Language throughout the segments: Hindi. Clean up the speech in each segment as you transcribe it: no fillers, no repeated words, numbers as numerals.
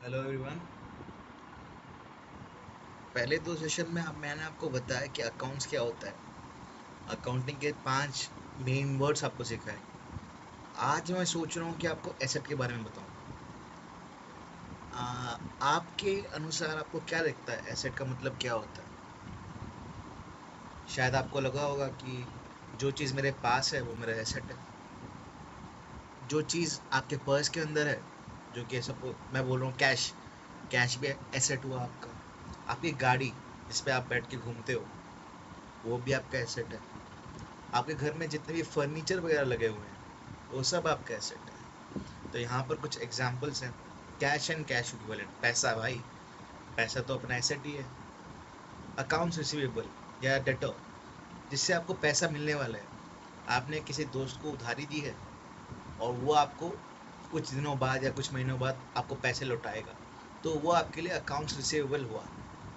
Hello everyone. पहले दो सेशन में मैंने आपको बताया कि अकाउंट्स क्या होता है। अकाउंटिंग के 5 मेन वर्ड्स आपको सिखाए। आज मैं सोच रहा हूँ कि आपको एसेट के बारे में बताऊँ। आपके अनुसार आपको क्या लगता है एसेट का मतलब क्या होता है? शायद आपको लगा होगा कि जो चीज़ मेरे पास है वो मेरा एसेट है। जो चीज़ आपके पर्स के अंदर है, जो कि सपोज मैं बोल रहा हूँ कैश, कैश भी एसेट हुआ आपका। आपकी गाड़ी जिस पे आप बैठ के घूमते हो वो भी आपका एसेट है। आपके घर में जितने भी फर्नीचर वगैरह लगे हुए हैं वो सब आपका एसेट है। तो यहाँ पर कुछ एग्जांपल्स हैं। कैश एंड कैश इक्विवेलेंट, पैसा भाई, पैसा तो अपना एसेट ही है। अकाउंट्स रिसीवेबल या डेटर, जिससे आपको पैसा मिलने वाला है। आपने किसी दोस्त को उधारी दी है और वो आपको कुछ दिनों बाद या कुछ महीनों बाद आपको पैसे लौटाएगा, तो वो आपके लिए अकाउंट्स रिसीवेबल हुआ,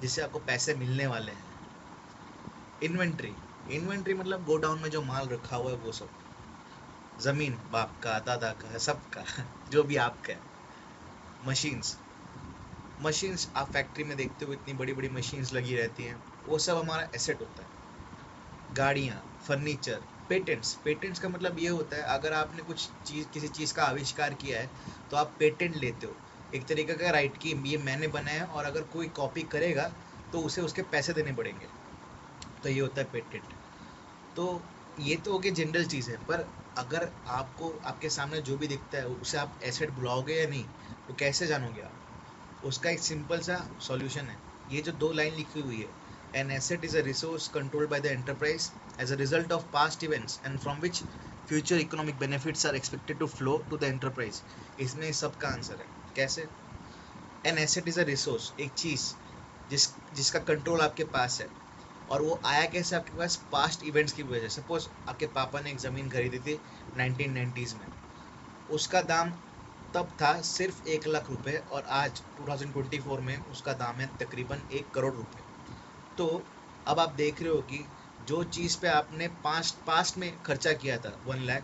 जिससे आपको पैसे मिलने वाले हैं। इन्वेंट्री, इन्वेंट्री मतलब गोडाउन में जो माल रखा हुआ है वो सब। जमीन बाप का दादा का है सबका जो भी आपका है। मशीन्स, मशीन्स आप फैक्ट्री में देखते हो इतनी बड़ी बड़ी मशीन्स लगी रहती हैं, वो सब हमारा एसेट होता है। गाड़ियाँ, फर्नीचर, पेटेंट्स, पेटेंट्स का मतलब ये होता है अगर आपने कुछ चीज़ किसी चीज़ का आविष्कार किया है तो आप पेटेंट लेते हो। एक तरीके का राइट कि ये मैंने बनाया, और अगर कोई कॉपी करेगा तो उसे उसके पैसे देने पड़ेंगे। तो ये होता है पेटेंट। तो ये तो हो गई जनरल चीज़ है, पर अगर आपको आपके सामने जो भी दिखता है उसे आप एसेट बुलाओगे या नहीं, वो कैसे जानोगे आप? उसका एक सिंपल सा सॉल्यूशन है। ये जो दो लाइन लिखी हुई है, an asset is a resource controlled by the enterprise as a result of past events and from which future economic benefits are expected to flow to the enterprise. इसमें इस सब का आंसर है। कैसे? An asset is a resource, एक चीज़ जिसका कंट्रोल आपके पास है, और वो आया कैसे आपके पास? पास्ट इवेंट्स की वजह से। सपोज आपके पापा ने एक ज़मीन खरीदी थी 1990s में, उसका दाम तब था सिर्फ 1 लाख रुपए, और आज 2024 में उसका दाम है तकरीबन 1 करोड़ रुपए। तो अब आप देख रहे हो कि जो चीज़ पे आपने पास्ट पास्ट में खर्चा किया था 1 लाख,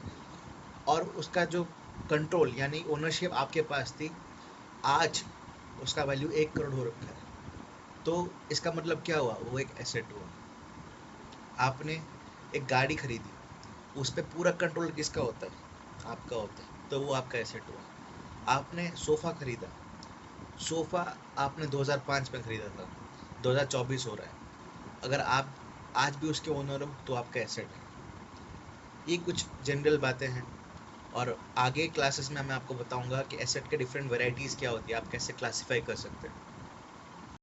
और उसका जो कंट्रोल यानी ओनरशिप आपके पास थी, आज उसका वैल्यू 1 करोड़ हो रखा है। तो इसका मतलब क्या हुआ? वो एक एसेट हुआ। आपने एक गाड़ी खरीदी, उस पे पूरा कंट्रोल किसका होता है? आपका होता है, तो वो आपका एसेट हुआ। आपने सोफ़ा खरीदा, सोफ़ा आपने 2005 में खरीदा था, 2024 हो रहा है, अगर आप आज भी उसके ओनर हो तो आपका एसेट है। ये कुछ जनरल बातें हैं, और आगे क्लासेस में मैं आपको बताऊंगा कि एसेट के डिफरेंट वेराइटीज़ क्या होती है, आप कैसे क्लासीफाई कर सकते हैं।